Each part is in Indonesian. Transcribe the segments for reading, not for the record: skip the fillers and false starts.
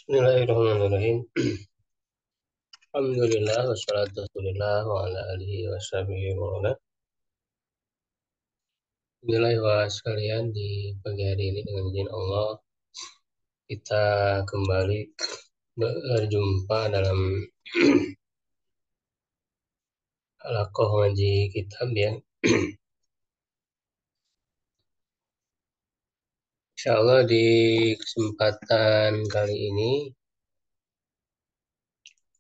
Bismillahirrahmanirrahim. Alhamdulillah wassalatu wassalamullah wa ala alihi wa sahbihi wa ala. Inilah wa sekalian di pagi hari ini dengan izin Allah kita kembali berjumpa dalam halaqah ngaji kitab ya. Insyaallah di kesempatan kali ini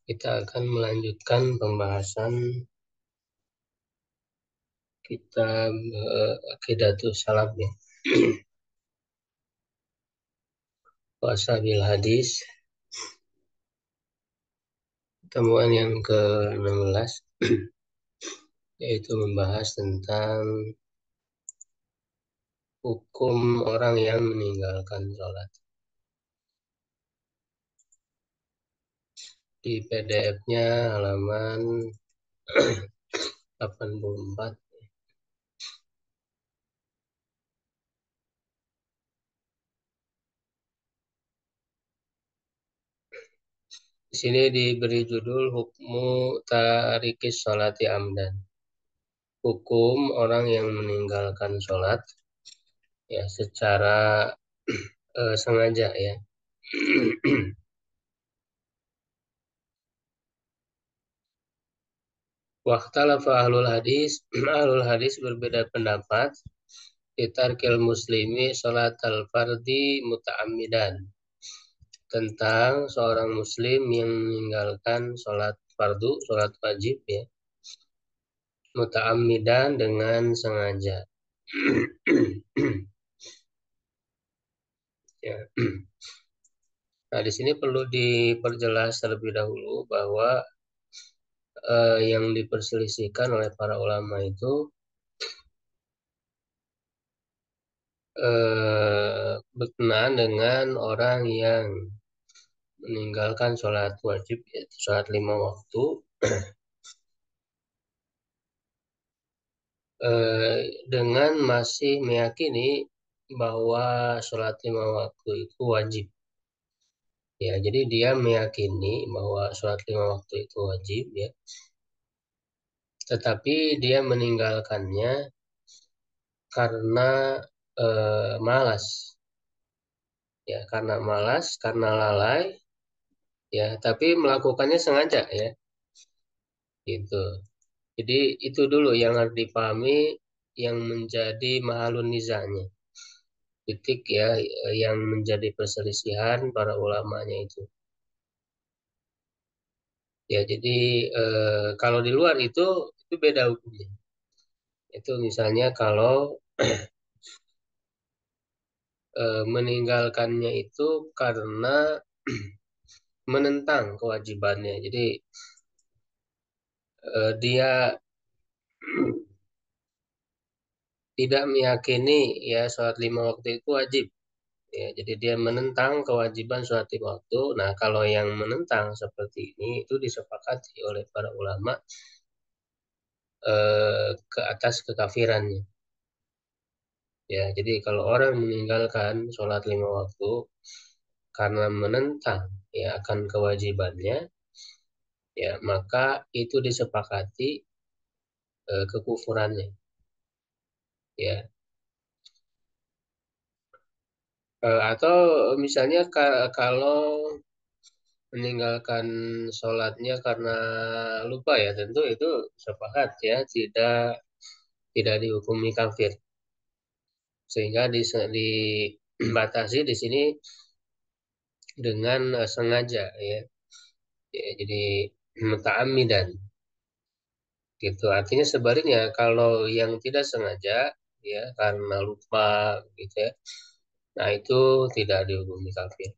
kita akan melanjutkan pembahasan kitab Aqidatus Salaf ya. Wasabil hadis temuan yang ke-16 yaitu membahas tentang hukum orang yang meninggalkan sholat. Di PDF-nya halaman 84. Di sini diberi judul Hukmu Tarikis Sholati Amdan. Hukum orang yang meninggalkan sholat ya secara sengaja ya. Waktalafa ahlul hadis berbeda pendapat fitarkil muslimi sholat al-fardi muta'ammidan, tentang seorang muslim yang meninggalkan sholat fardu, sholat wajib ya, muta'ammidan dengan sengaja. Ya. Nah, di sini perlu diperjelas terlebih dahulu bahwa yang diperselisihkan oleh para ulama itu berkenaan dengan orang yang meninggalkan sholat wajib, yaitu sholat 5 waktu, dengan masih meyakini bahwa sholat 5 waktu itu wajib. Ya, jadi dia meyakini bahwa sholat 5 waktu itu wajib ya. Tetapi dia meninggalkannya karena malas. Ya, karena malas, karena lalai ya, tapi melakukannya sengaja ya. Gitu. Jadi itu dulu yang harus dipahami yang menjadi mahalun nizanya. Titik ya yang menjadi perselisihan para ulamanya itu. Ya, jadi kalau di luar itu beda hukumnya. Itu misalnya kalau meninggalkannya itu karena menentang kewajibannya. Jadi dia tidak meyakini ya sholat 5 waktu itu wajib. Ya, jadi dia menentang kewajiban sholat 5 waktu. Nah, kalau yang menentang seperti ini itu disepakati oleh para ulama ke atas kekafirannya. Ya, jadi kalau orang meninggalkan sholat 5 waktu karena menentang ya akan kewajibannya, ya maka itu disepakati kekufurannya. Ya, atau misalnya kalau meninggalkan sholatnya karena lupa ya tentu itu sepakat ya tidak dihukumi kafir, sehingga dibatasi di sini dengan sengaja ya. Ya, jadi muta'ammidan gitu. Artinya sebaliknya kalau yang tidak sengaja ya karena lupa gitu ya, nah itu tidak dihukumi kafir.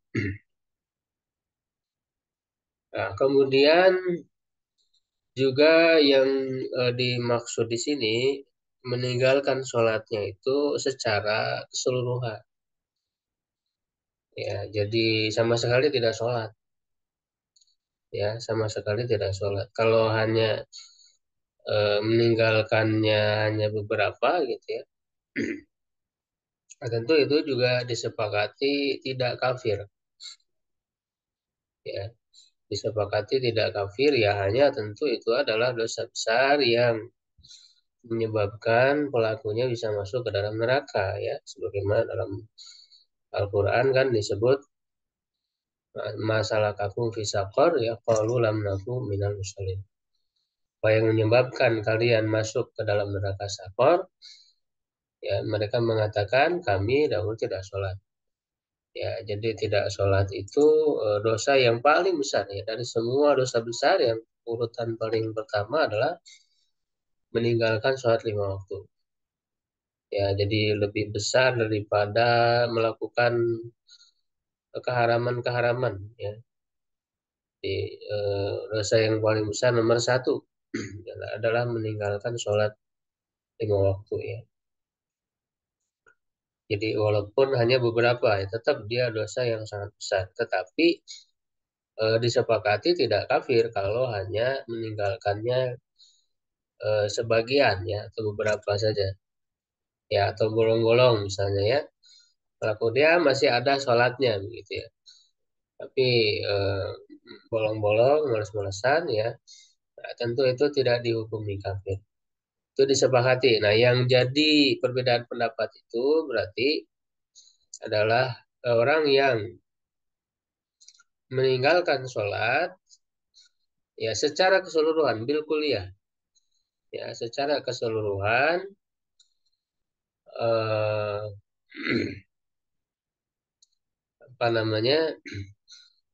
Nah, kemudian juga yang dimaksud di sini meninggalkan sholatnya itu secara keseluruhan. Ya, jadi sama sekali tidak sholat. Ya, sama sekali tidak sholat. Kalau hanya meninggalkannya hanya beberapa gitu ya, nah, tentu itu juga disepakati tidak kafir. Ya, disepakati tidak kafir ya hanya tentu itu adalah dosa besar yang menyebabkan pelakunya bisa masuk ke dalam neraka ya sebagaimana dalam Al-Qur'an kan disebut masalah kafum fisakor ya qalu lam naku minal musallin. Apa yang menyebabkan kalian masuk ke dalam neraka sakor ya mereka mengatakan kami dahulu tidak sholat. Ya, jadi tidak sholat itu dosa yang paling besar ya dari semua dosa besar yang urutan paling pertama adalah meninggalkan sholat lima waktu. Ya, jadi lebih besar daripada melakukan keharaman-keharaman ya. Jadi, dosa yang paling besar nomor satu adalah meninggalkan sholat lima waktu ya. Jadi walaupun hanya beberapa ya, tetap dia dosa yang sangat besar. Tetapi disepakati tidak kafir kalau hanya meninggalkannya sebagian ya atau beberapa saja ya atau bolong-bolong misalnya ya. Kalau dia masih ada sholatnya begitu ya. Tapi eh, bolong-bolong, males-malesan ya, nah, tentu itu tidak dihukumi kafir. Itu disepakati. Nah, yang jadi perbedaan pendapat itu berarti adalah orang yang meninggalkan sholat ya secara keseluruhan bil kuliah ya secara keseluruhan eh, apa namanya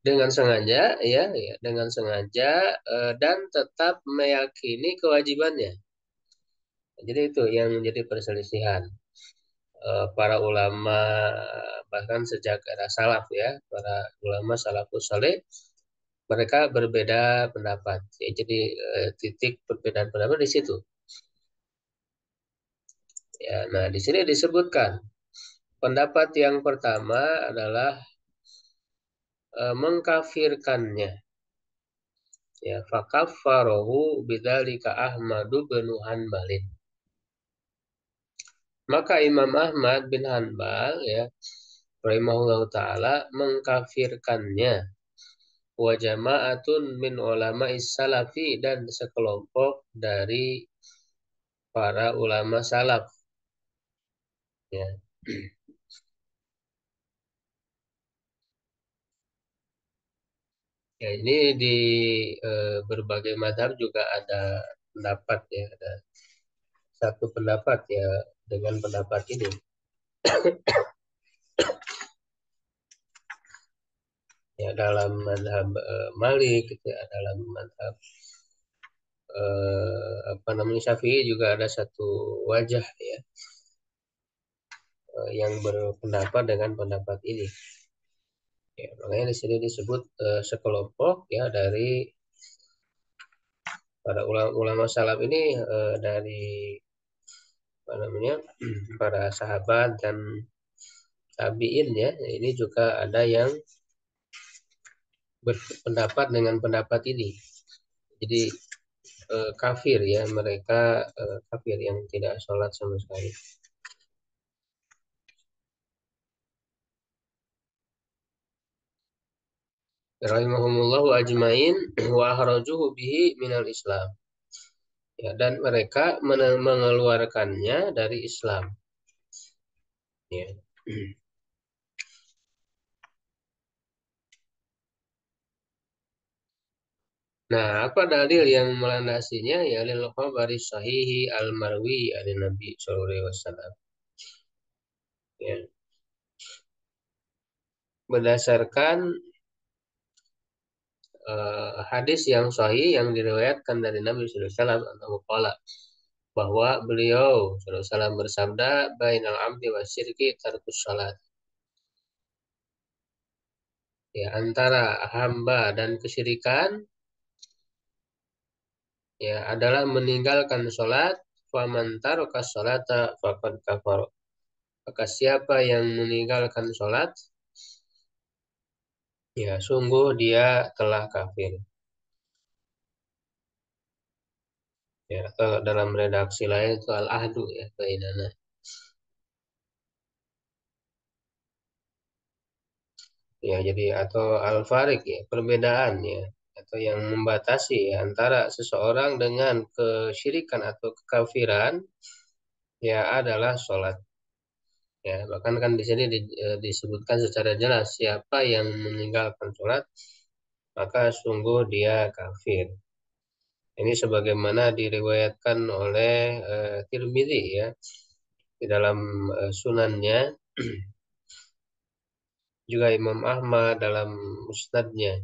dengan sengaja ya, ya dengan sengaja dan tetap meyakini kewajibannya. Jadi itu yang menjadi perselisihan para ulama bahkan sejak era salaf ya para ulama salafus saleh mereka berbeda pendapat. Ya, jadi titik perbedaan pendapat di situ. Ya, nah di sini disebutkan pendapat yang pertama adalah mengkafirkannya. Ya, fakaffarohu bidzalika Ahmadu bin Hanbalin. Maka Imam Ahmad bin Hanbal ya rahimahullah taala mengkafirkannya wa jama'atun min ulama salafi dan sekelompok dari para ulama salaf ya. Ya ini di berbagai mazhab juga ada pendapat ya, ada satu pendapat ya dengan pendapat ini. Ya dalam mazhab Malik gitu ya, dalam mazhab apa namanya Syafi'i juga ada satu wajah ya yang berpendapat dengan pendapat ini. Ya, makanya di sini disebut sekelompok ya dari para ulama salaf ini dari apa namanya para sahabat dan tabiin ya ini juga ada yang berpendapat dengan pendapat ini. Jadi kafir ya mereka kafir yang tidak sholat sama sekali. Rahimahumullahu ajmain wa ahrajuhu bihi minal Islam. Ya, dan mereka mengeluarkannya dari Islam. Ya. Nah, apa dalil yang melandasinya? Ya lil khabari sahihi al-marwi dari Nabi sallallahu alaihi wasallam. Ya. Berdasarkan hadis yang sahih yang diriwayatkan dari Nabi sallallahu alaihi wasallam bahwa beliau sallallahu alaihi wasallam bersabda bainal abdi wasyirki tarkus salat. Ya, antara hamba dan kesyirikan ya adalah meninggalkan sholat faman taraka sholata faqad kafar. Maka siapa yang meninggalkan sholat ya sungguh dia telah kafir. Ya, atau dalam redaksi lain itu al-ahdu ya bainana. Ya, jadi atau al-farik ya, perbedaan ya, atau yang membatasi ya, antara seseorang dengan kesyirikan atau kekafiran ya adalah sholat. Ya, bahkan kan di sini disebutkan secara jelas siapa yang meninggalkan sholat maka sungguh dia kafir. Ini sebagaimana diriwayatkan oleh Tirmidzi ya di dalam sunannya, juga Imam Ahmad dalam musnadnya.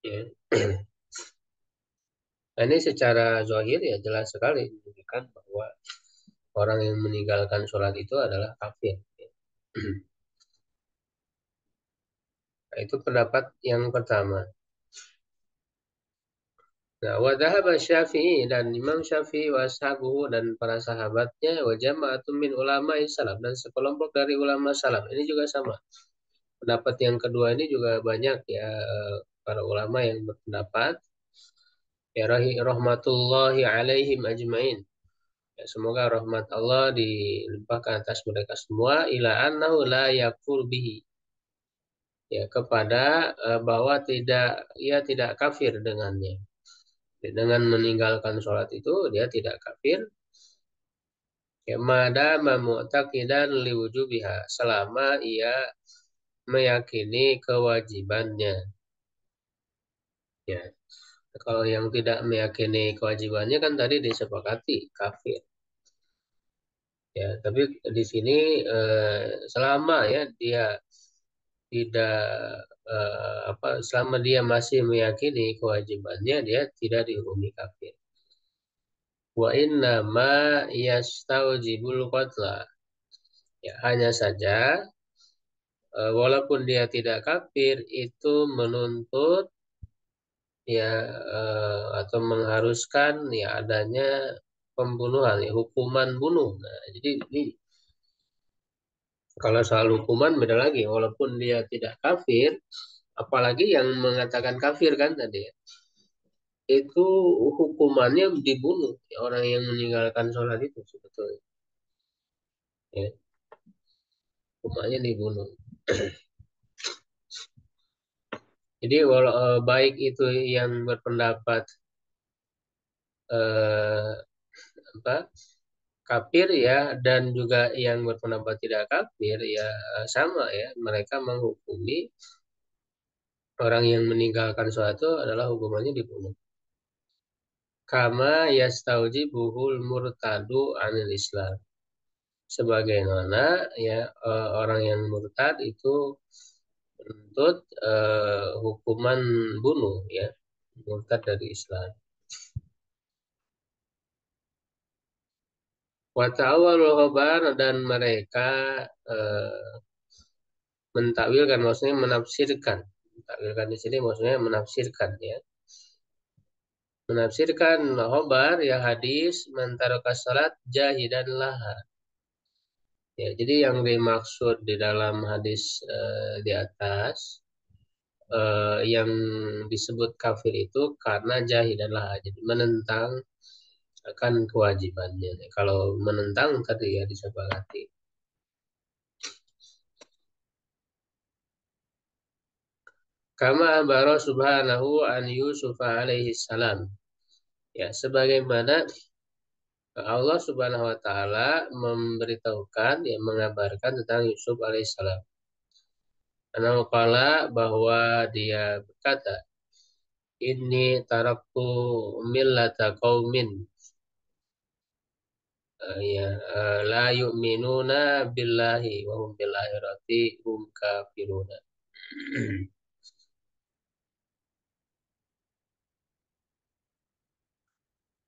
Ya. Nah, ini secara zahir ya jelas sekali menunjukkan bahwa orang yang meninggalkan sholat itu adalah kafir. Nah, itu pendapat yang pertama. Nah, wa dhahaba Syafi'i dan Imam Syafi'i wa ashabuhu dan para sahabatnya wa jama'atun min ulama salaf dan sekelompok dari ulama salaf. Ini juga sama. Pendapat yang kedua ini juga banyak ya para ulama yang berpendapat ya rahmatullahi alaihim ajmain. Ya, semoga rahmat Allah dilimpahkan atas mereka semua ila annahu la yakfur bihi. Ya, kepada bahwa ia tidak kafir dengannya. Dengan meninggalkan sholat itu dia tidak kafir. Ya, madama mu'taqidan liwujubiha selama ia meyakini kewajibannya. Ya, kalau yang tidak meyakini kewajibannya kan tadi disepakati kafir. Ya, tapi di sini selama ya dia tidak selama dia masih meyakini kewajibannya dia tidak dihukumi kafir. Wa inna ma yastaujibul qatla. Ya, hanya saja walaupun dia tidak kafir itu menuntut ya atau mengharuskan ya adanya pembunuhan ya hukuman bunuh. Nah, jadi ini kalau soal hukuman beda lagi walaupun dia tidak kafir apalagi yang mengatakan kafir kan tadi ya, itu hukumannya dibunuh ya, orang yang meninggalkan sholat itu sebetulnya ya, hukumannya dibunuh. Jadi walau baik itu yang berpendapat eh, apa kafir ya dan juga yang berpendapat tidak kafir ya sama ya mereka menghukumi orang yang meninggalkan suatu adalah hukumannya dibunuh. Kama yastaujibuhul murtadu anil Islam. Sebagaimana ya orang yang murtad itu menuntut hukuman bunuh ya murtad dari Islam. Wa ta'awwalul khabar dan mereka eh, mentakwilkan maksudnya menafsirkan. Mentakwilkan di sini maksudnya menafsirkan ya. Menafsirkan khobar ya hadis mentaraka salat jahidan laha. Ya, jadi yang dimaksud di dalam hadis di atas yang disebut kafir itu karena jahidan laha. Jadi menentang akan kewajibannya. Kalau menentang tadi ya disepakati. Kama baro subhanahu an Yusuf alaihi salam. Ya, sebagaimana Allah Subhanahu wa taala memberitahukan ya mengabarkan tentang Yusuf alaihissalam. Karena kala bahwa dia berkata, "Inni taraktu millata qaumin la yu'minuna billahi wa hum bil akhirati hum kafiruna."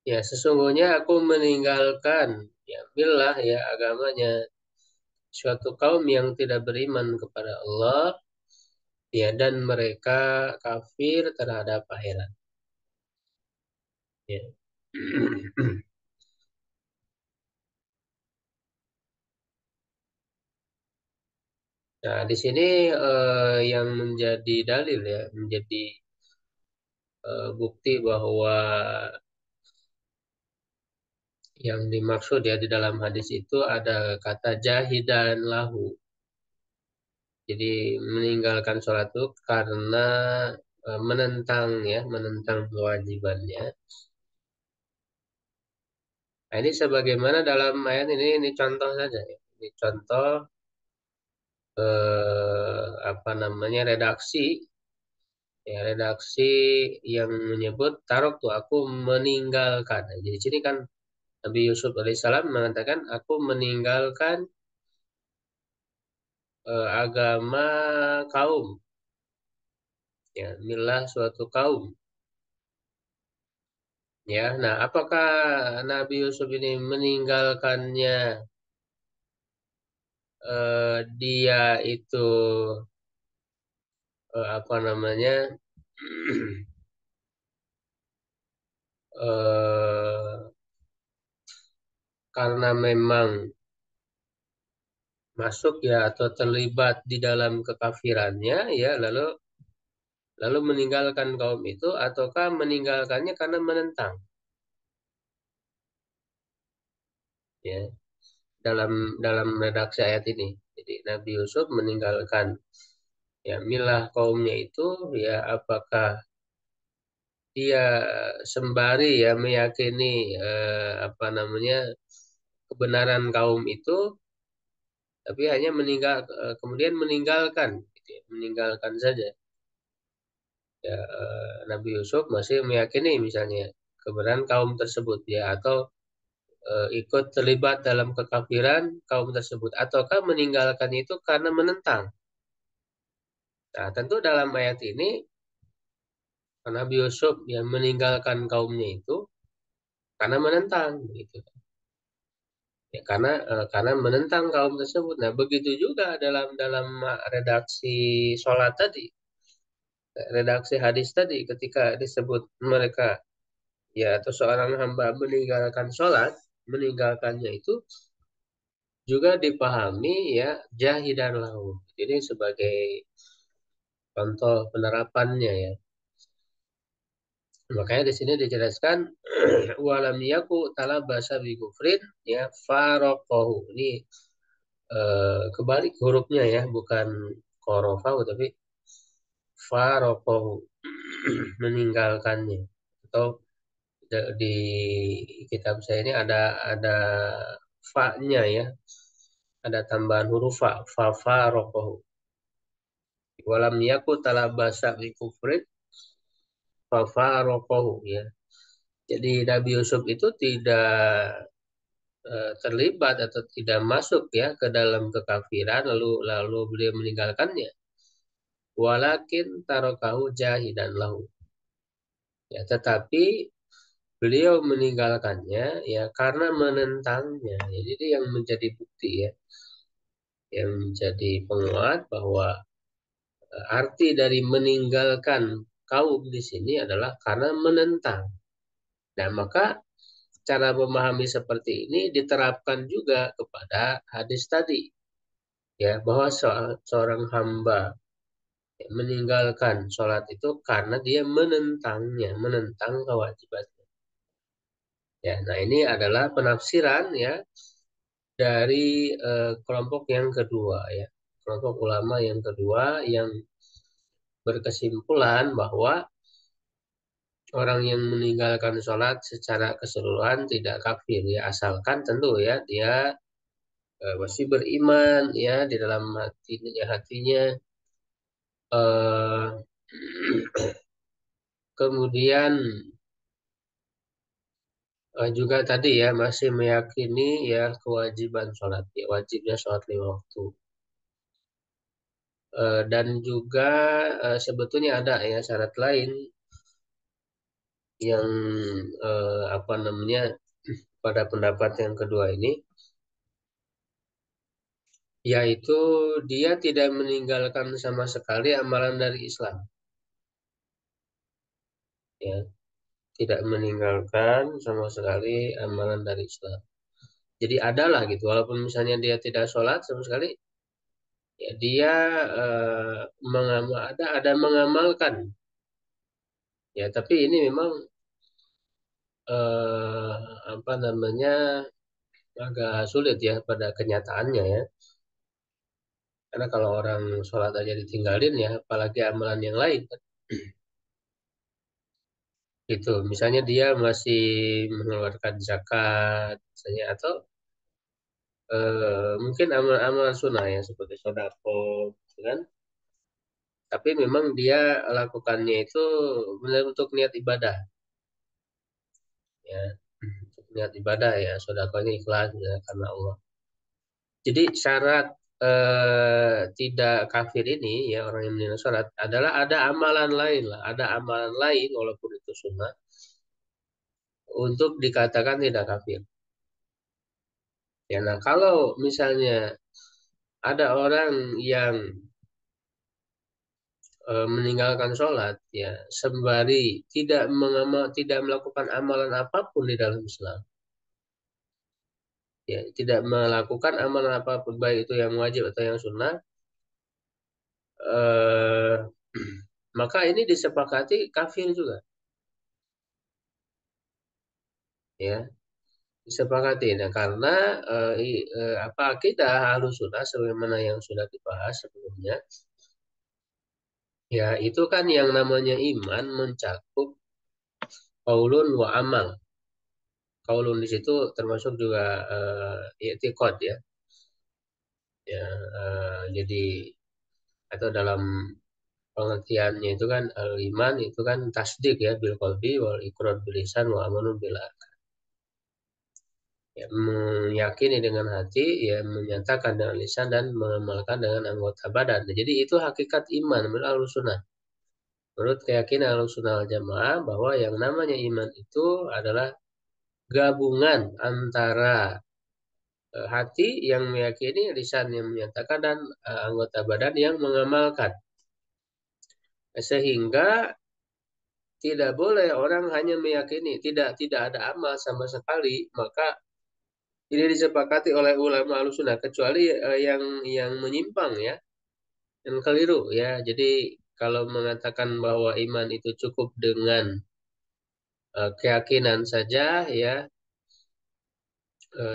Ya, sesungguhnya aku meninggalkan ya billah ya agamanya suatu kaum yang tidak beriman kepada Allah ya dan mereka kafir terhadap akhirat. Ya. Nah, di sini yang menjadi dalil ya, menjadi bukti bahwa yang dimaksud ya di dalam hadis itu ada kata jahidan lahu. Jadi meninggalkan sholat itu karena menentang ya, menentang kewajibannya. Nah, ini sebagaimana dalam ayat ini contoh saja ya. Ini contoh apa namanya redaksi ya, redaksi yang menyebut tarok tuh aku meninggalkan. Nah, jadi sini kan Nabi Yusuf alaihissalam mengatakan aku meninggalkan agama kaum ya, milah suatu kaum ya. Nah, apakah Nabi Yusuf ini meninggalkannya dia itu apa namanya eh, karena memang masuk ya atau terlibat di dalam kekafirannya ya lalu lalu meninggalkan kaum itu ataukah meninggalkannya karena menentang ya dalam dalam redaksi ayat ini. Jadi Nabi Yusuf meninggalkan ya milah kaumnya itu ya apakah dia sembari ya meyakini apa namanya kebenaran kaum itu tapi hanya kemudian meninggalkan gitu ya, meninggalkan saja ya Nabi Yusuf masih meyakini misalnya kebenaran kaum tersebut ya atau ikut terlibat dalam kekafiran kaum tersebut ataukah meninggalkan itu karena menentang. Nah, tentu dalam ayat ini Nabi Yusuf yang meninggalkan kaumnya itu karena menentang gitu. Ya, karena menentang kaum tersebut. Nah, begitu juga dalam dalam redaksi sholat tadi, redaksi hadis tadi ketika disebut mereka ya atau seorang hamba meninggalkan sholat, meninggalkannya itu juga dipahami ya jahidan lahu. Jadi sebagai contoh penerapannya ya. Makanya di sini dijelaskan walam yaku talabasa bi kufrin ya farokohu. Ini kebalik hurufnya ya, bukan korofahu tapi farokohu meninggalkannya. Atau di kitab saya ini ada fa-nya ya, ada tambahan huruf fa, fa farokohu. Walam yaku talabasa bi kufrin fa farokohu ya. Jadi Nabi Yusuf itu tidak terlibat atau tidak masuk ya ke dalam kekafiran lalu lalu beliau meninggalkannya. Walakin tarokahu jahidan lahu. Ya, tetapi beliau meninggalkannya ya karena menentangnya. Ya, jadi yang menjadi bukti ya, yang menjadi penguat bahwa arti dari meninggalkan kaum di sini adalah karena menentang. Nah, maka cara memahami seperti ini diterapkan juga kepada hadis tadi ya bahwa seorang hamba meninggalkan sholat itu karena dia menentangnya, menentang kewajibannya. Ya, nah ini adalah penafsiran ya dari kelompok yang kedua ya, kelompok ulama yang kedua yang berkesimpulan bahwa orang yang meninggalkan sholat secara keseluruhan tidak kafir ya, asalkan tentu ya dia masih beriman ya di dalam hatinya eh, kemudian juga tadi ya masih meyakini ya kewajiban sholat ya wajibnya sholat lima waktu. Dan juga sebetulnya ada ya syarat lain yang apa namanya pada pendapat yang kedua ini yaitu dia tidak meninggalkan sama sekali amalan dari Islam ya tidak meninggalkan sama sekali amalan dari Islam. Jadi adalah gitu walaupun misalnya dia tidak sholat sama sekali ya dia ada mengamalkan ya tapi ini memang eh, apa namanya agak sulit ya pada kenyataannya ya Karena kalau orang sholat aja ditinggalin ya, apalagi amalan yang lain kan. Gitu. Misalnya dia masih mengeluarkan zakat, misalnya atau mungkin amalan-amalan sunnah ya seperti sodako, gitu kan. Tapi memang dia lakukannya itu benar untuk niat ibadah, ya. Untuk niat ibadah ya, sodakonya ikhlas ya, karena Allah. Jadi syarat tidak kafir ini ya orang yang meninggal sholat adalah ada amalan lain lah, ada amalan lain walaupun itu sunnah untuk dikatakan tidak kafir. Ya, nah kalau misalnya ada orang yang meninggalkan sholat ya sembari tidak melakukan amalan apapun di dalam Islam, ya tidak melakukan amalan apapun baik itu yang wajib atau yang sunnah, eh, maka ini disepakati kafir juga, ya disepakati. Nah karena apa kita harus sunnah sebagaimana yang sudah dibahas sebelumnya, ya itu kan yang namanya iman mencakup qaulun wa amal. Qaulun di situ termasuk juga i'tiqad ya. Ya, jadi atau dalam pengertiannya itu kan iman itu kan tasdik ya bil qalbi wal iqrar bil lisan wa amalun bil arkan. Ya, meyakini dengan hati, ya menyatakan dengan lisan dan mengamalkan dengan anggota badan. Nah, jadi itu hakikat iman menurut Ahlussunnah. Menurut keyakinan Ahlussunnah wal Jamaah bahwa yang namanya iman itu adalah gabungan antara hati yang meyakini, lisan yang menyatakan dan anggota badan yang mengamalkan. Sehingga tidak boleh orang hanya meyakini, tidak ada amal sama sekali, maka ini disepakati oleh ulama Ahlussunnah kecuali yang menyimpang ya, yang keliru ya. Jadi kalau mengatakan bahwa iman itu cukup dengan keyakinan saja ya,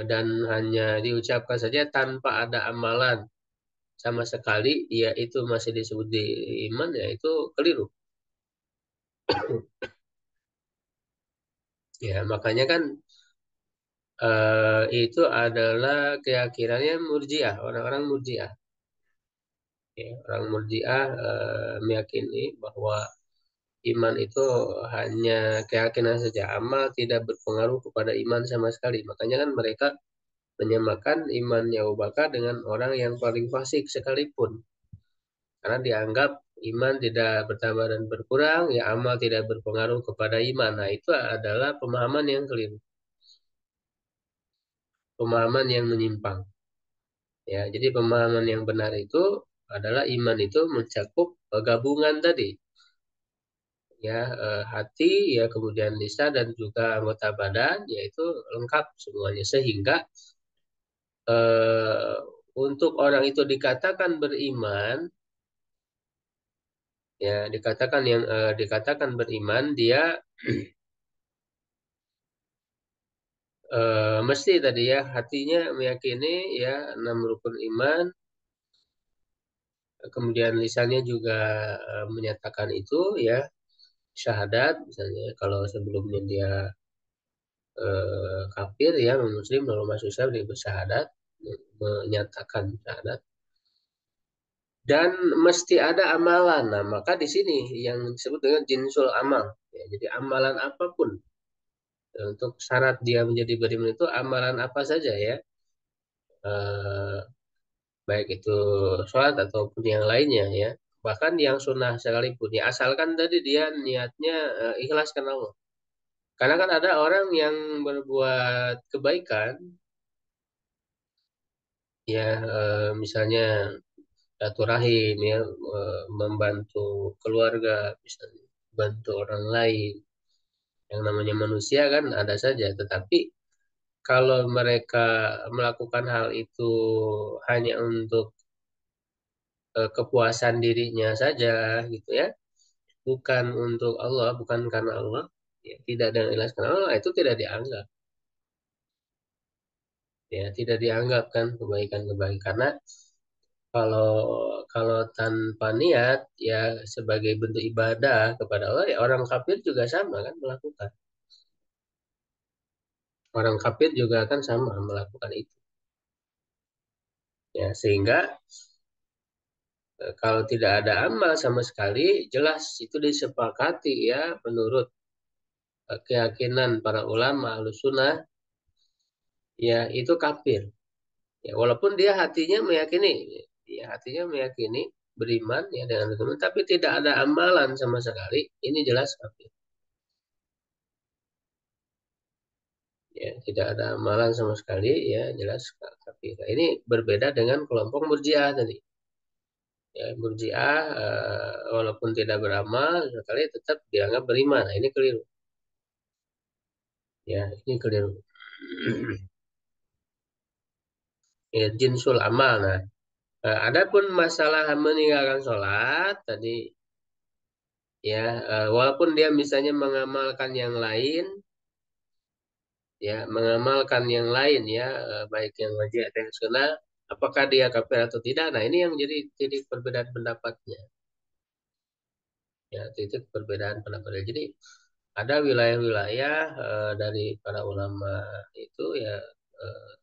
dan hanya diucapkan saja tanpa ada amalan sama sekali, ya itu masih disebut di iman, ya itu keliru. Ya makanya kan itu adalah keyakinannya Murji'ah, orang-orang Murji'ah. Ya, orang Murji'ah meyakini bahwa iman itu hanya keyakinan saja, amal tidak berpengaruh kepada iman sama sekali. Makanya kan mereka menyamakan imannya Abu Bakar dengan orang yang paling fasik sekalipun. Karena dianggap iman tidak bertambah dan berkurang, ya amal tidak berpengaruh kepada iman. Nah, itu adalah pemahaman yang keliru, pemahaman yang menyimpang. Ya, jadi pemahaman yang benar itu adalah iman itu mencakup gabungan tadi, ya hati, ya kemudian lisan dan juga anggota badan, yaitu lengkap semuanya sehingga eh, untuk orang itu dikatakan beriman, ya dikatakan beriman dia mesti tadi ya hatinya meyakini ya enam rukun iman, kemudian lisannya juga menyatakan itu ya syahadat misalnya kalau sebelumnya dia kafir ya muslim lalu masuk Islam dia bersyahadat, menyatakan syahadat dan mesti ada amalan. Nah maka di sini yang disebut dengan jinsul amal ya, jadi amalan apapun. Untuk syarat dia menjadi beriman itu amalan apa saja ya, eh, baik itu sholat ataupun yang lainnya ya, bahkan yang sunnah sekalipun ya asalkan tadi dia niatnya ikhlas karena Allah. Karena kan ada orang yang berbuat kebaikan ya, misalnya silaturahim ya, membantu keluarga misalnya, bantu orang lain, yang namanya manusia kan ada saja, tetapi kalau mereka melakukan hal itu hanya untuk kepuasan dirinya saja gitu ya, bukan untuk Allah, bukan karena Allah, ya, tidak dengan ikhlas karena Allah, itu tidak dianggap, ya tidak dianggap kan kebaikan-kebaikan karena Kalau kalau tanpa niat ya sebagai bentuk ibadah kepada Allah ya orang kafir juga sama kan melakukan. Orang kafir juga akan sama melakukan itu. Ya sehingga kalau tidak ada amal sama sekali jelas itu disepakati ya menurut keyakinan para ulama Ahlussunnah ya itu kafir. Ya, walaupun dia hatinya meyakini, ya hatinya meyakini beriman ya dengan Tuhan, tapi tidak ada amalan sama sekali, ini jelas kafir. Ya, tidak ada amalan sama sekali, ya jelas kafir. Nah, ini berbeda dengan kelompok Murji'ah tadi. Ya, Murji'ah walaupun tidak beramal sekali tetap dianggap beriman. Nah, ini keliru. Ya, ini keliru. Ya, jinsul amal. Nah, adapun masalah meninggalkan sholat tadi ya walaupun dia misalnya mengamalkan yang lain ya mengamalkan yang lain ya baik yang wajib atau yang sunnah apakah dia kafir atau tidak nah ini yang jadi titik perbedaan pendapatnya ya titik perbedaan pendapatnya jadi ada wilayah-wilayah dari para ulama itu ya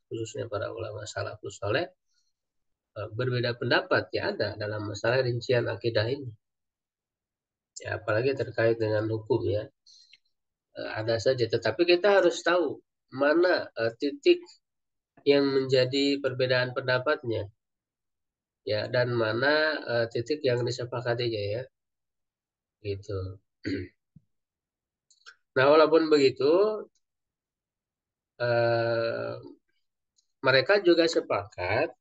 khususnya para ulama salafus saleh berbeda pendapat ya ada dalam masalah rincian akidah ini ya apalagi terkait dengan hukum ya. Ada saja, tetapi kita harus tahu mana titik yang menjadi perbedaan pendapatnya, ya, dan mana titik yang disepakatinya, ya, gitu. Nah, walaupun begitu, eh, mereka juga sepakat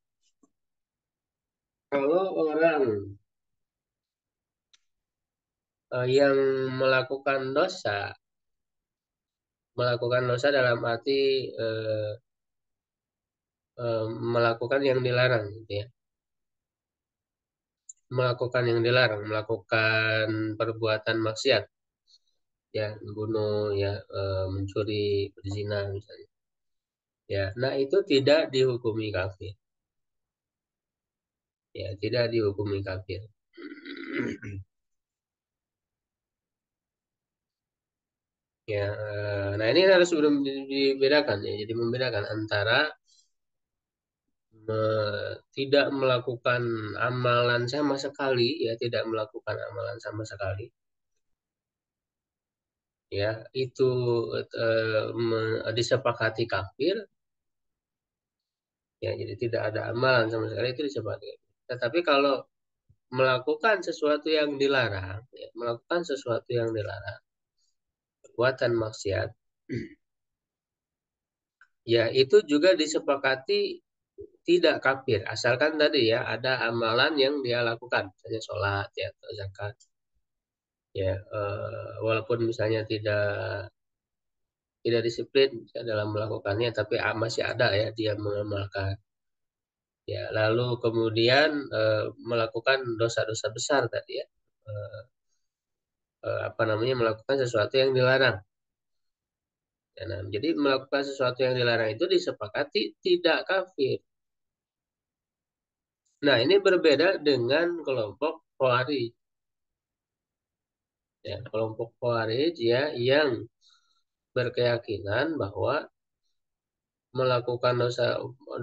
kalau orang yang melakukan dosa dalam arti eh, melakukan yang dilarang, gitu ya. Melakukan yang dilarang, melakukan perbuatan maksiat ya membunuh ya mencuri berzina misalnya ya nah itu tidak dihukumi kafir ya tidak dihukumi kafir ya nah ini harus belum dibedakan ya jadi membedakan antara tidak melakukan amalan sama sekali ya tidak melakukan amalan sama sekali ya itu disepakati kafir ya jadi tidak ada amalan sama sekali itu disepakati tetapi kalau melakukan sesuatu yang dilarang, ya, melakukan sesuatu yang dilarang, perbuatan maksiat, ya itu juga disepakati tidak kafir, asalkan tadi ya ada amalan yang dia lakukan, misalnya sholat ya atau zakat, ya walaupun misalnya tidak disiplin ya, dalam melakukannya, tapi masih ada ya dia mengamalkan. Ya, lalu kemudian melakukan dosa-dosa besar tadi ya, eh, apa namanya melakukan sesuatu yang dilarang. Ya, nah, jadi melakukan sesuatu yang dilarang itu disepakati tidak kafir. Nah, ini berbeda dengan kelompok Khawarij. Ya, kelompok Khawarij ya yang berkeyakinan bahwa melakukan dosa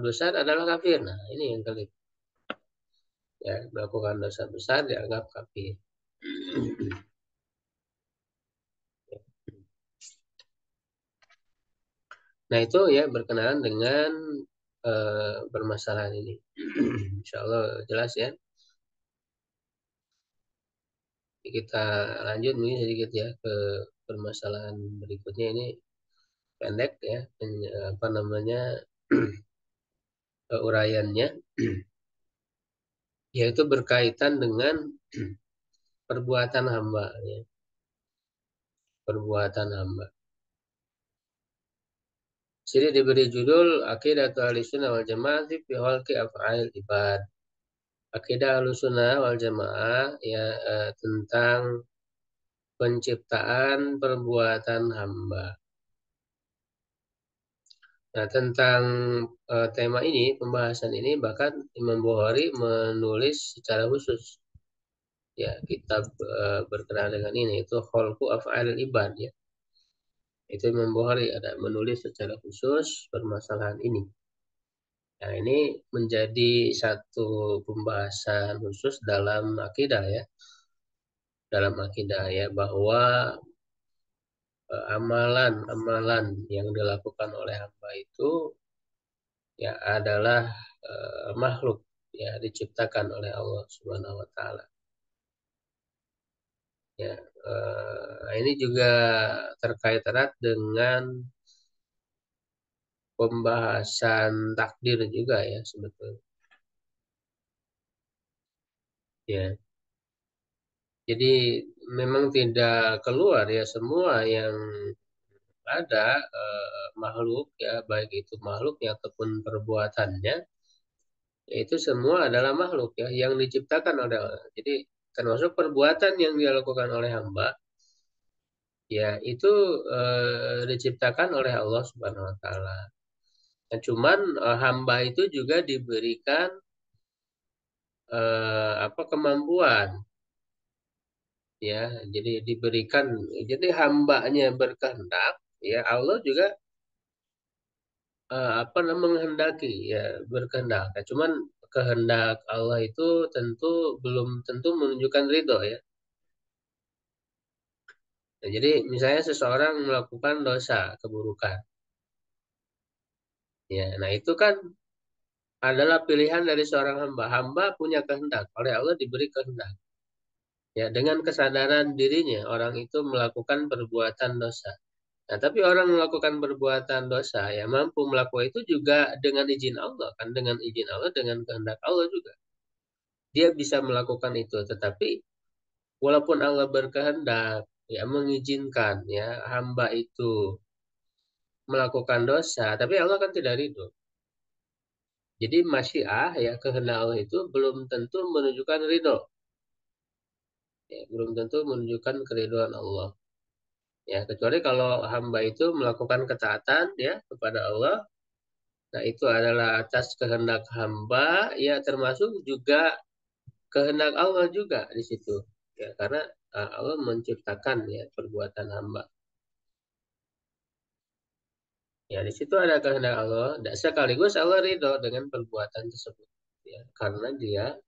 besar adalah kafir. Nah, ini yang kali ya melakukan dosa besar dianggap kafir. Nah, itu ya berkenaan dengan permasalahan ini. Insya Allah jelas ya. Kita lanjut nih sedikit ya ke permasalahan berikutnya ini pendek ya apa namanya uraiannya yaitu berkaitan dengan perbuatan hamba ya, perbuatan hamba. Jadi diberi judul Aqidatu Ahlussunnah wal Jamaah fi khalqi af'alil ibad. Akidah Ahlussunnah wal Jamaah ya tentang penciptaan perbuatan hamba. Nah, tentang tema ini, pembahasan ini, bahkan Imam Bukhari menulis secara khusus ya kitab berkenaan dengan ini, itu Khalqu Af'alil Ibad ya. Itu Imam Bukhari ada menulis secara khusus permasalahan ini. Nah, ini menjadi satu pembahasan khusus dalam akidah ya, dalam akidah ya, bahwa amalan-amalan yang dilakukan oleh hamba itu ya adalah makhluk ya diciptakan oleh Allah Subhanahu wa taala. Ya, ini juga terkait erat dengan pembahasan takdir juga ya sebetulnya. Ya, jadi memang tidak keluar ya semua yang ada makhluk ya baik itu makhluknya ataupun perbuatannya itu semua adalah makhluk ya yang diciptakan oleh Allah. Jadi termasuk perbuatan yang dilakukan oleh hamba ya itu diciptakan oleh Allah Subhanahu wa taala. Nah, cuman hamba itu juga diberikan apa kemampuan ya. Jadi diberikan jadi hambanya berkehendak ya Allah juga apa namanya menghendaki ya berkehendak. Nah, cuman kehendak Allah itu tentu belum tentu menunjukkan ridho ya. Nah, jadi misalnya seseorang melakukan dosa keburukan ya. Nah, itu kan adalah pilihan dari seorang hamba. Hamba punya kehendak, oleh Allah diberi kehendak. Ya, dengan kesadaran dirinya orang itu melakukan perbuatan dosa. Nah, tapi orang melakukan perbuatan dosa ya mampu melakukan itu juga dengan izin Allah kan, dengan izin Allah, dengan kehendak Allah juga. Dia bisa melakukan itu, tetapi walaupun Allah berkehendak ya mengizinkan ya hamba itu melakukan dosa, tapi Allah kan tidak ridho. Jadi masyiah ya kehendak Allah itu belum tentu menunjukkan ridho. Ya, belum tentu menunjukkan keriduan Allah. Ya, kecuali kalau hamba itu melakukan ketaatan ya kepada Allah, nah itu adalah atas kehendak hamba, ya termasuk juga kehendak Allah juga di situ. Ya, karena Allah menciptakan ya perbuatan hamba. Ya, di situ ada kehendak Allah, dan sekaligus Allah ridho dengan perbuatan tersebut. Ya, karena dia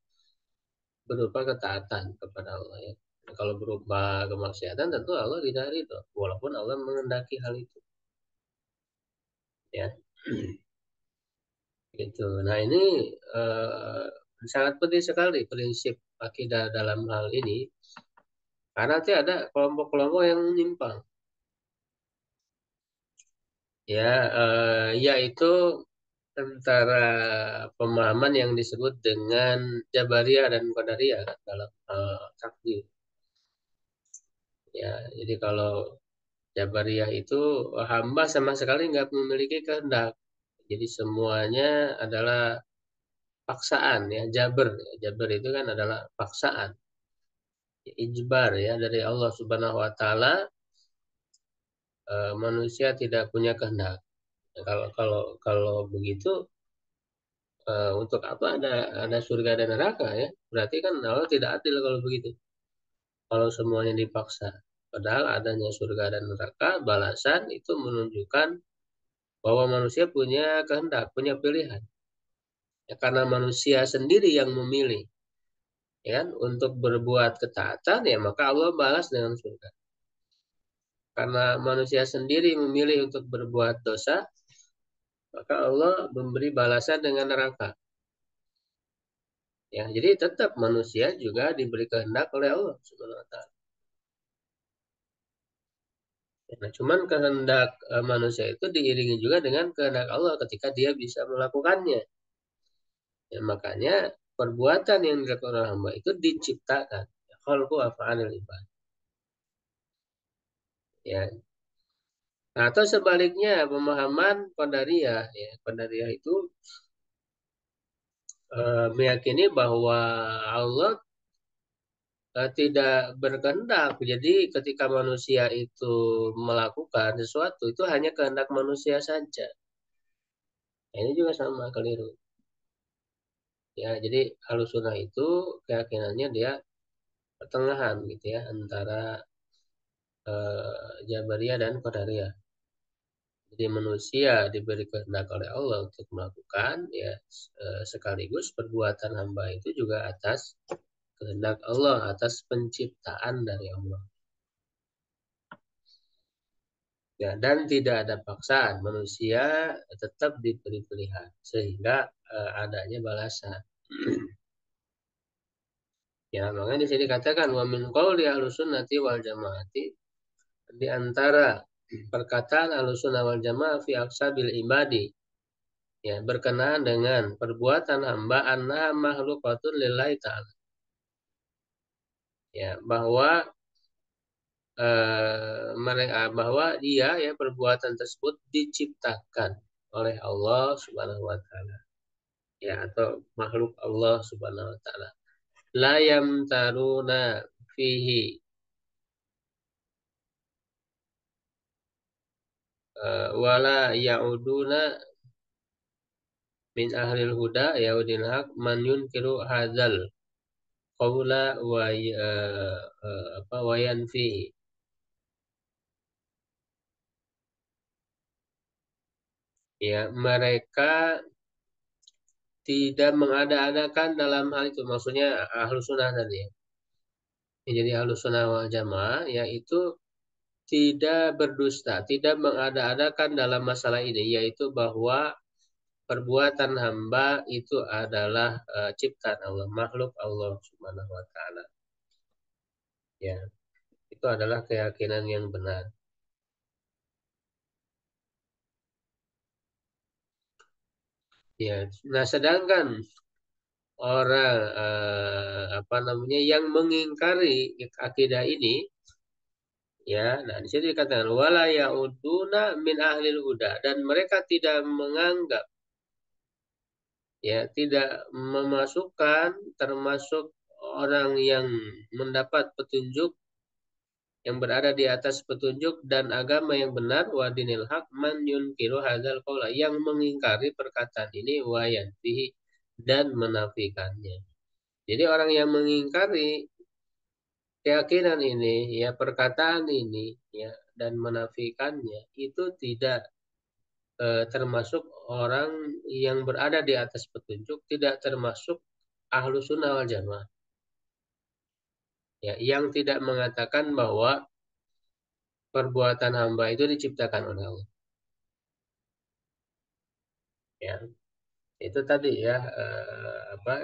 berupa ketaatan kepada Allah ya. Nah, kalau berupa kemaksiatan tentu Allah tidak ridho, walaupun Allah mengendaki hal itu. Ya. Gitu. Nah, ini eh, sangat penting sekali prinsip akidah dalam hal ini, karena nanti ada kelompok-kelompok yang menyimpang. Ya, yaitu antara pemahaman yang disebut dengan Jabariyah dan Qadariyah kan, dalam takdir. Ya, jadi kalau Jabariyah itu hamba sama sekali nggak memiliki kehendak. Jadi semuanya adalah paksaan ya, jaber. Jaber itu kan adalah paksaan. Ijbar ya dari Allah Subhanahu wa taala, manusia tidak punya kehendak. Nah, kalau begitu untuk apa ada surga dan neraka ya? Berarti kan Allah tidak adil kalau begitu. Kalau semuanya dipaksa. Padahal adanya surga dan neraka balasan itu menunjukkan bahwa manusia punya kehendak, punya pilihan. Ya, karena manusia sendiri yang memilih ya kan, untuk berbuat ketaatan ya maka Allah balas dengan surga. Karena manusia sendiri memilih untuk berbuat dosa, maka Allah memberi balasan dengan neraka. Ya, jadi tetap manusia juga diberi kehendak oleh Allah Subhanahu wa taala. Nah, cuman kehendak manusia itu diiringi juga dengan kehendak Allah ketika dia bisa melakukannya. Ya, makanya perbuatan yang dilakukan oleh hamba itu diciptakan. Khalqu af'alil ibad. Ya. Nah, atau sebaliknya pemahaman Qadariyah ya. Qadariyah itu meyakini bahwa Allah tidak berkehendak. Jadi ketika manusia itu melakukan sesuatu itu hanya kehendak manusia saja. Nah, ini juga sama keliru. Ya, jadi Ahlussunnah itu keyakinannya dia pertengahan gitu ya antara Jabariyah dan Qadariyah. Jadi manusia diberi kehendak oleh Allah untuk melakukan ya sekaligus perbuatan hamba itu juga atas kehendak Allah, atas penciptaan dari Allah. Ya, dan tidak ada paksaan, manusia tetap diberi pilihan sehingga adanya balasan. Ya, makanya di sini katakan wa min qauli ahlussunnati wal jamaati, di antara perkataan ahlussunnah wal jamaah fi aqsabil ibadi, ya berkenaan dengan perbuatan hamba anna makhlukatun lillahi ta'ala, ya bahwa mereka bahwa dia ya perbuatan tersebut diciptakan oleh Allah Subhanahu wa taala, ya atau makhluk Allah Subhanahu wa taala. La yamtaruna fihi wala yauduna min ahlil huda yaudil haq man yunkiru hadzal qaula wa apa wa yanfihi. Ya, mereka tidak mengada-adakan dalam hal itu, maksudnya ahlus sunnah tadi ya. Jadi ahlus sunnah wal jamaah yaitu tidak berdusta, tidak mengada-adakan dalam masalah ini, yaitu bahwa perbuatan hamba itu adalah ciptaan Allah, makhluk Allah Subhanahu wa taala. Ya, itu adalah keyakinan yang benar. Ya, nah sedangkan orang apa namanya yang mengingkari akidah ini, ya, nah di sini dikatakan wala yauduna min ahlil huda, dan mereka tidak menganggap, ya tidak memasukkan termasuk orang yang mendapat petunjuk, yang berada di atas petunjuk dan agama yang benar, wa dinil haq man yunkiru hadzal qaula, yang mengingkari perkataan ini wa yanfihi, dan menafikannya. Jadi orang yang mengingkari keyakinan ini, ya perkataan ini, ya dan menafikannya itu tidak termasuk orang yang berada di atas petunjuk, tidak termasuk ahlu sunnah wal jamaah, ya yang tidak mengatakan bahwa perbuatan hamba itu diciptakan oleh Allah. Ya, itu tadi ya apa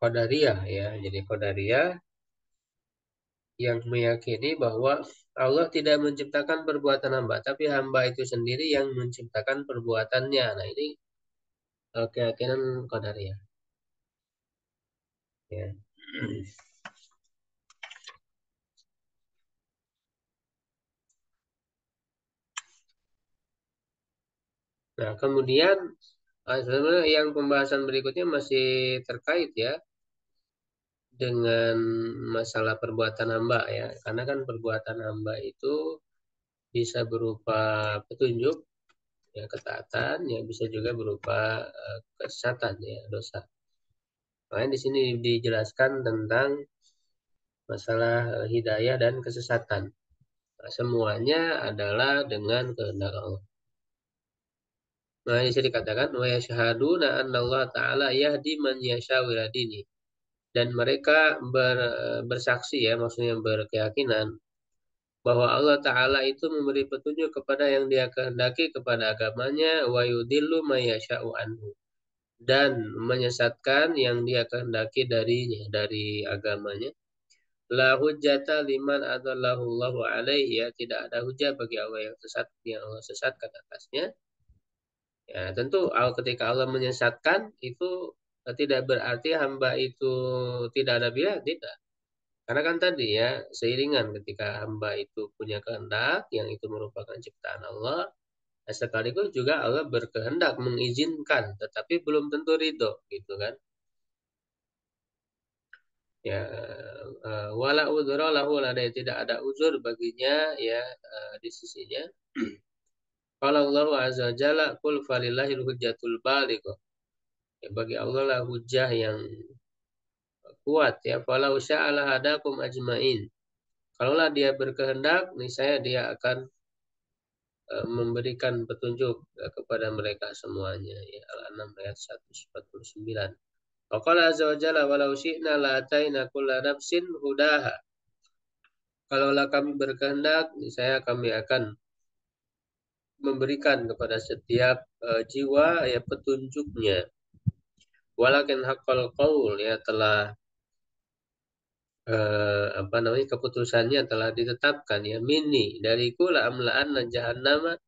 Qadariyah ya. Jadi Qadariyah yang meyakini bahwa Allah tidak menciptakan perbuatan hamba, tapi hamba itu sendiri yang menciptakan perbuatannya. Nah, ini keyakinan Qadariyah. Ya. Nah, kemudian sebenarnya yang pembahasan berikutnya masih terkait ya dengan masalah perbuatan hamba ya. Karena kan perbuatan hamba itu bisa berupa petunjuk, ya ketaatan, ya bisa juga berupa kesesatan ya dosa. Makanya di sini dijelaskan tentang masalah hidayah dan kesesatan. Nah, semuanya adalah dengan kehendak Allah. Nah, di sini dikatakan wa yashhaduna anna Allah taala yahdi man yasha'u ila dini. Dan mereka bersaksi ya, maksudnya berkeyakinan bahwa Allah taala itu memberi petunjuk kepada yang Dia kehendaki kepada agamanya, wa yudillu may yasha'u anhu, dan menyesatkan yang Dia kehendaki darinya, dari agamanya. La hujjata liman adallahu Allahu alaihi, ya tidak ada hujah bagi Allah yang sesat, yang Allah sesatkan atasnya. Ya, tentu ketika Allah menyesatkan itu tidak berarti hamba itu tidak ada pilihan, tidak. Karena kan tadi ya seiringan ketika hamba itu punya kehendak yang itu merupakan ciptaan Allah, sekaligus juga Allah berkehendak mengizinkan, tetapi belum tentu ridho, gitu kan? Ya, wala udhra lahu, tidak ada uzur baginya ya di sisinya. Qala Allah azza wa jalla qul falillahil hujjatul balighah. Ya, bagi Allah lah hujjah yang kuat ya. Falau sya'ala hadakum ajmain. Kalaulah dia berkehendak, niscaya dia akan memberikan petunjuk kepada mereka semuanya. Ya, Al-An'am ayat 149. Wa qala azza wa jalla walau syi'na la ataina kulla nafsin hudaha. Kalaulah kami berkehendak, niscaya kami akan memberikan kepada setiap jiwa ya petunjuknya. Walakin haqqal qaul ya telah apa namanya keputusannya telah ditetapkan ya mini dariku la amlaan jahannama,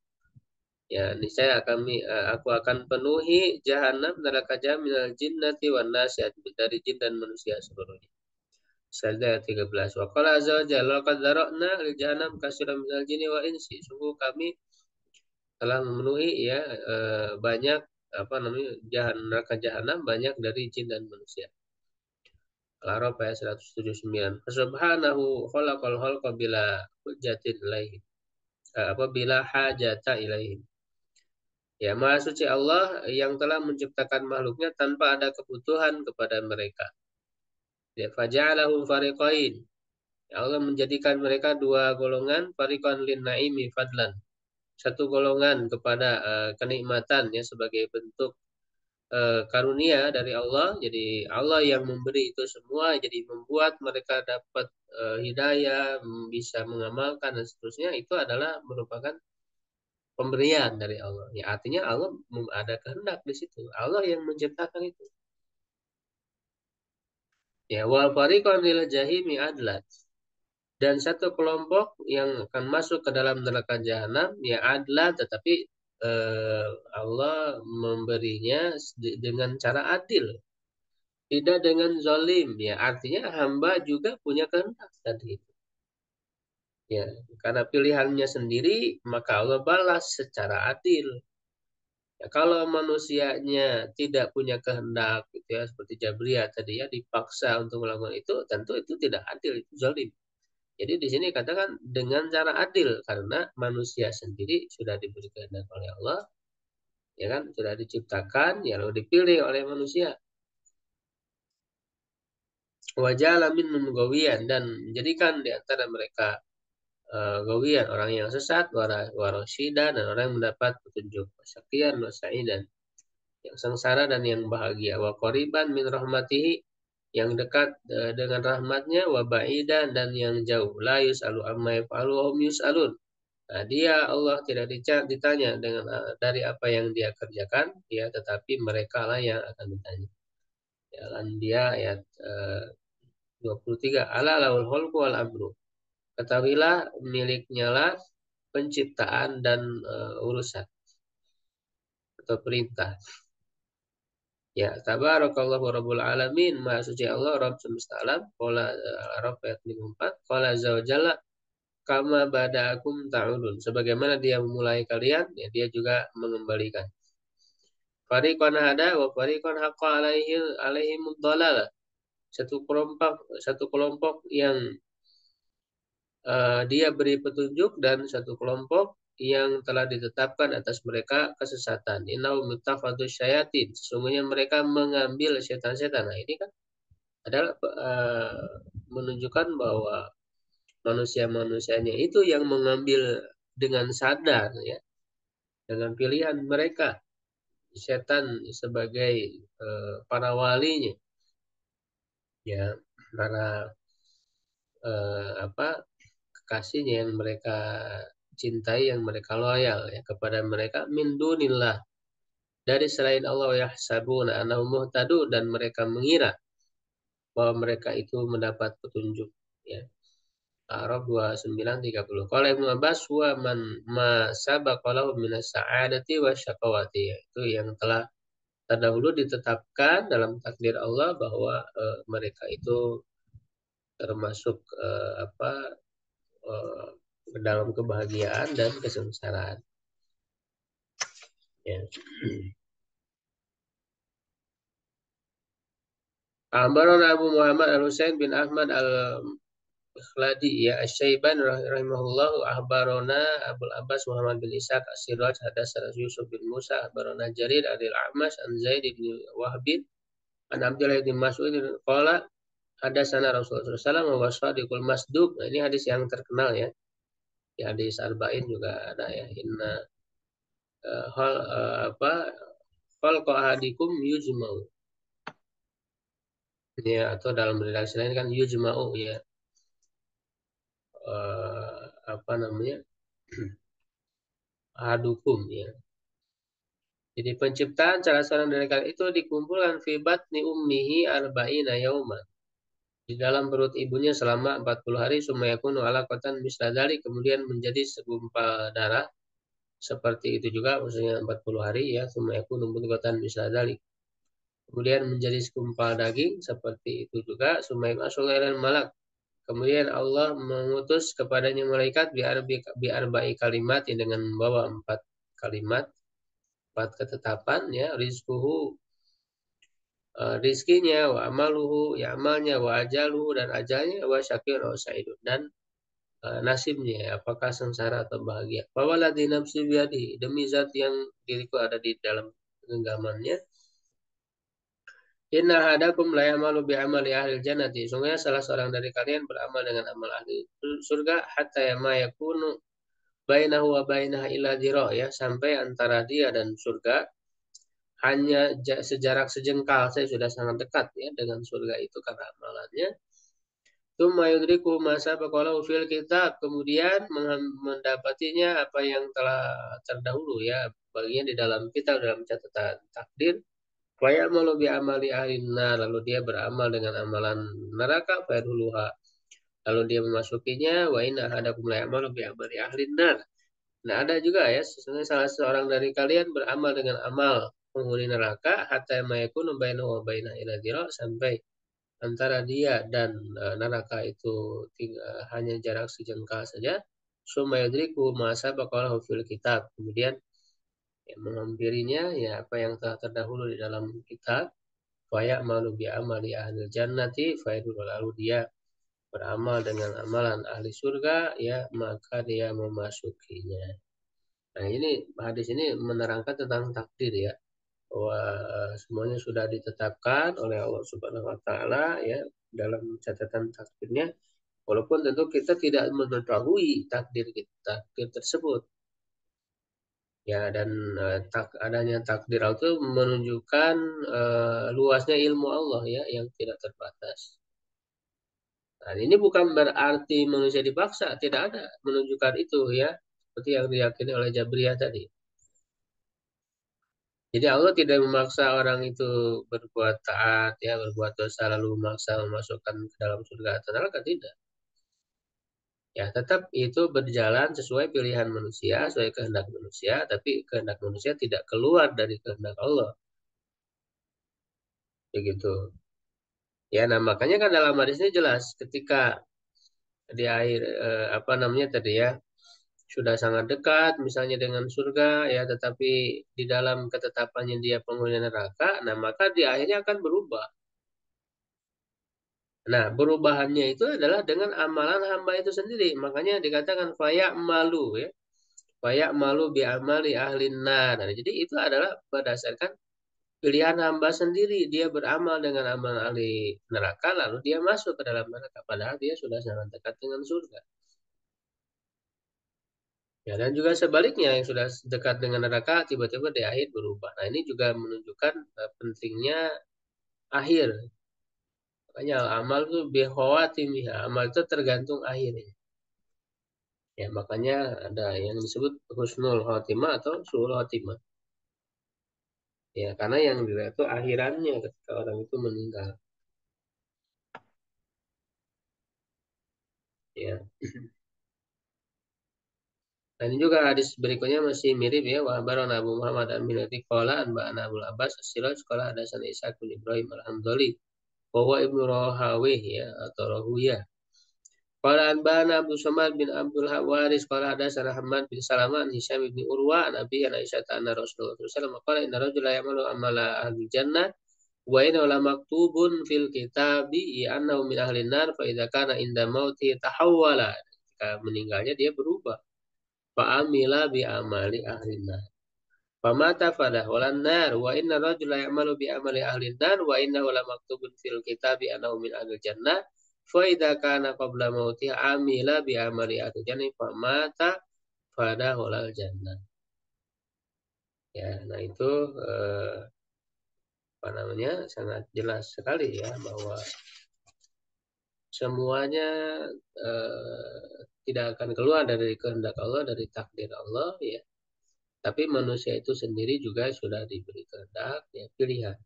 ya niscaya aku akan penuhi jahanam neraka minal jinnati wan nasi, dari jin dan manusia seluruhnya. Sajdah ayat 13. Wa qala azza wa jalla laqad dzara'na lil jahannam katsiran minal jinni wa insi. Sungguh kami telah memenuhi ya banyak apa namanya neraka jahanam banyak dari jin dan manusia. Al-A'raf ayat 179. Subhanahu khalaqal khalqa bila hujjatin ilaihim. Apabila hajata ilaihim. Ya, Maha Suci Allah yang telah menciptakan makhluknya tanpa ada kebutuhan kepada mereka. Ya, faja'alahum fariqain. Ya, Allah menjadikan mereka dua golongan, fariqan lin naimi fadlan. Satu golongan kepada kenikmatan ya sebagai bentuk karunia dari Allah. Jadi Allah yang memberi itu semua, jadi membuat mereka dapat hidayah, bisa mengamalkan dan seterusnya, itu adalah merupakan pemberian dari Allah. Ya artinya Allah ada kehendak di situ. Allah yang menciptakan itu. Ya wa fariqan lil jahimi adlat. Dan satu kelompok yang akan masuk ke dalam neraka jahanam ya adlat, tetapi Allah memberinya dengan cara adil, tidak dengan zalim. Ya artinya hamba juga punya kehendak tadi itu. Ya, karena pilihannya sendiri maka Allah balas secara adil. Ya, kalau manusianya tidak punya kehendak gitu ya seperti Jabriyah tadi ya dipaksa untuk melakukan itu, tentu itu tidak adil, itu zalim. Jadi di sini katakan dengan cara adil karena manusia sendiri sudah diberi kehendak oleh Allah, ya kan, sudah diciptakan ya lalu dipilih oleh manusia. Wajah minhum gawiyan, dan menjadikan di antara mereka gawiyan orang yang sesat, warasyidan, dan orang yang mendapat petunjuk, wasyaqiyan wasaidan, yang sengsara dan yang bahagia, wa qoriban min rahmatihi, yang dekat dengan rahmatnya, wa ba'idan, dan yang jauh, la yus'alu amma yaf'alu wa hum yus'alun. Nah, dia Allah tidak ditanya dengan dari apa yang dia kerjakan, ya, tetapi mereka lah yang akan ditanya. Ya, dia ayat 23. Ala laul khalqu wal amru. Ketahuilah miliknya lah penciptaan dan urusan atau perintah. Ya, tabarakallahu rabbul alamin, maha suci Allah Rabb semesta alam. Qala Al-A'raf ayat 54. Qala azza wa jalla kama bada'akum ta'udun. Sebagaimana dia memulai kalian, ya dia juga mengembalikan. Fariqan hada wa fariqan haqqa alaihimud dhalalah. Satu kelompok yang dia beri petunjuk, dan satu kelompok yang telah ditetapkan atas mereka kesesatan. Innahum muttakhadus syayatin. Sesungguhnya mereka mengambil setan-setan. Nah, ini kan adalah menunjukkan bahwa manusia-manusianya itu yang mengambil dengan sadar ya, dengan pilihan mereka setan sebagai para walinya, ya, para apa kekasihnya yang mereka cintai, yang mereka loyal ya kepada mereka, min dunillah, dari selain Allah, yahsabuna annahum muhtadun, dan mereka mengira bahwa mereka itu mendapat petunjuk ya. Araf 29:30. Qala Ibnu Abbas wa man ma sabaqalahu minas sa'adati wasyaqawati, itu yang telah terdahulu ditetapkan dalam takdir Allah bahwa mereka itu termasuk dalam kebahagiaan dan kesengsaraan. Ya. Akhbarana Abu Muhammad Al-Husain bin Ahmad Al-Ikhladi ya Asy-Syaiban rahimahullahu akhbarana Abul Abbas Muhammad bin Ishaq As-Siraj hadatsana Yusuf bin Musa akhbarana Jarir Adil A'mash an Zaid bin Wahb an Abdullah bin Mas'ud qala hadatsana Rasulullah sallallahu alaihi wasallam wa sadiqul masduq. Nah, ini hadis yang terkenal ya. Di hadis Arba'in juga ada ya. Inna hal apa hal qahadikum yujma'u. Ya, atau dalam redaksi lain kan yujma'u ya. Apa namanya? Ahadukum ya. Jadi penciptaan salah seorang dari kalian itu dikumpulkan fi batni ummihi arba'ina yauman. Di dalam perut ibunya selama 40 hari sumayakunu alaqatan misladari kemudian menjadi segumpal darah seperti itu juga maksudnya 40 hari ya sumayakunu mudghatan misladari. Kemudian menjadi segumpal daging seperti itu juga sumayakunu asulailan malak. Kemudian Allah mengutus kepadanya malaikat biarba'i kalimat dengan membawa 4 kalimat, 4 ketetapan ya rizquhu rizkinya wa amaluhu ya amalnya wa ajaluhu dan ajalnya wa syakir wa sa'idun dan nasibnya apakah sengsara atau bahagia. Fawaladzi nafsi biadi demi zat yang diriku ada di dalam genggamannya. Inna hadakum la ya'malu bi amali ahli jannati. Sungguhnya salah seorang dari kalian beramal dengan amal ahli surga hatta yama yakunu bainahu wa bainaha illa dhira ya sampai antara dia dan surga hanya sejarak sejengkal saya sudah sangat dekat ya dengan surga itu karena amalannya. Tsumma yudriku masa baqalahu fil kitab kemudian mendapatinya apa yang telah terdahulu ya baginya di dalam kitab dalam catatan takdir. Wa ya'malu bi amali ahli nar lalu dia beramal dengan amalan neraka fayadkhuluha lalu dia memasukinya wa inna ahadakum la ya'malu bi amali ahli nar. Nah, ada juga ya, sesungguhnya salah seorang dari kalian beramal dengan amal penghuni neraka hatta mayakunu bainahu wa baina ila dhira sampai antara dia dan neraka itu hanya jarak sejengkal saja. Summa yudriku ma sabaqalahu fil kitab. Kemudian ya, menghampirinya ya apa yang telah terdahulu di dalam kitab. Fa ya'malu bi amali ahli jannati fa lalu dia beramal dengan amalan ahli surga ya maka dia memasukinya. Nah, ini hadis ini menerangkan tentang takdir ya. Bahwa semuanya sudah ditetapkan oleh Allah Subhanahu wa taala ya dalam catatan takdirnya. Walaupun tentu kita tidak mengetahui takdir tersebut. Ya, dan adanya takdir itu menunjukkan luasnya ilmu Allah ya yang tidak terbatas. Nah, ini bukan berarti manusia dipaksa, tidak ada menunjukkan itu ya. Seperti yang diyakini oleh Jabriyah tadi. Jadi Allah tidak memaksa orang itu berbuat taat, ya berbuat dosa lalu memaksa memasukkan ke dalam surga atau neraka tidak. Ya tetap itu berjalan sesuai pilihan manusia, sesuai kehendak manusia, tapi kehendak manusia tidak keluar dari kehendak Allah. Begitu. Ya, nah makanya kan dalam hadis ini jelas ketika di akhir apa namanya tadi ya sudah sangat dekat misalnya dengan surga ya tetapi di dalam ketetapannya dia penghuni neraka, nah maka di akhirnya akan berubah. Nah, perubahannya itu adalah dengan amalan hamba itu sendiri. Makanya dikatakan fayak malu ya. Fayak malu bi amali ahlin nar. Nah, jadi itu adalah berdasarkan pilihan hamba sendiri. Dia beramal dengan amalan ahli neraka lalu dia masuk ke dalam neraka padahal dia sudah sangat dekat dengan surga. Ya, dan juga sebaliknya yang sudah dekat dengan neraka tiba-tiba di akhir berubah. Nah, ini juga menunjukkan pentingnya akhir. Makanya amal itu bihawatimiha. Amal itu tergantung akhirnya. Ya, makanya ada yang disebut husnul khotimah atau su'ul khotimah. Ya, karena yang dilihat itu akhirannya ketika orang itu meninggal. Ya. Dan ini juga hadis berikutnya masih mirip ya. Wa baron Abu Muhammad Aminati qala an ba'ana Abu Abbas As-Siraj qala hadatsana Isa bin Ibrahim Al-Hamdali. Wa huwa ibnu Rahawih ya atau Rahuyah. Qala anbana Abdul Samad bin Abdul Hawaris qala hadatsana Hamad bin Salama an Hisham bin Urwa an Abi an Aisyah anna Rasulullah sallallahu alaihi wasallam qala inna rajula ya'malu amala ahli jannah Wa inna la maktubun fil kitabi annahu min ahlin nar fa idza kana inda mauti tahawwala. Ketika meninggalnya dia berubah. Fa amila bi amali ahlin nar. Famata fadahulan nar wa inna rajula ya'malu bi amali ahlin nar wa innahu la maktubun fil kitabi annahu min ahlil jannah. Fa idza kana qabla mauti amila bi amali ahlil jannah famata fadahulal jannah. Ya, nah itu apa namanya sangat jelas sekali ya bahwa semuanya tidak akan keluar dari kehendak Allah, dari takdir Allah ya. Tapi manusia itu sendiri juga sudah diberi kehendak ya, pilihan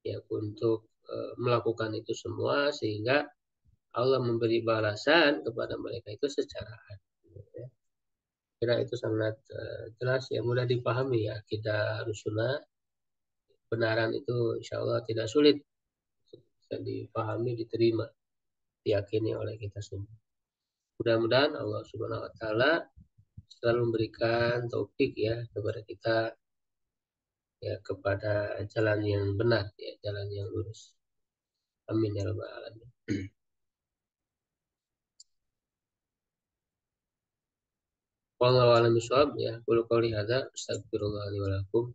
ya untuk melakukan itu semua sehingga Allah memberi balasan kepada mereka itu secara adil ya. Kira itu sangat jelas ya, mudah dipahami ya. Kita harus sunnah kebenaran itu insya Allah tidak sulit, bisa dipahami, diterima, diyakini oleh kita semua. Mudah-mudahan Allah Subhanahu wa taala selalu memberikan taufik ya kepada kita ya kepada jalan yang benar ya, jalan yang lurus. Amin ya rabbal alamin. Wallahu a'lam bishawab ya. Qul qouli hadza astagfirullah li wa lakum.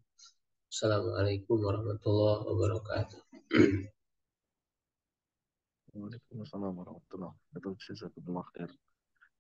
Assalamualaikum warahmatullahi wabarakatuh. Waalaikumsalam warahmatullahi wabarakatuh. Jazakumullah khair.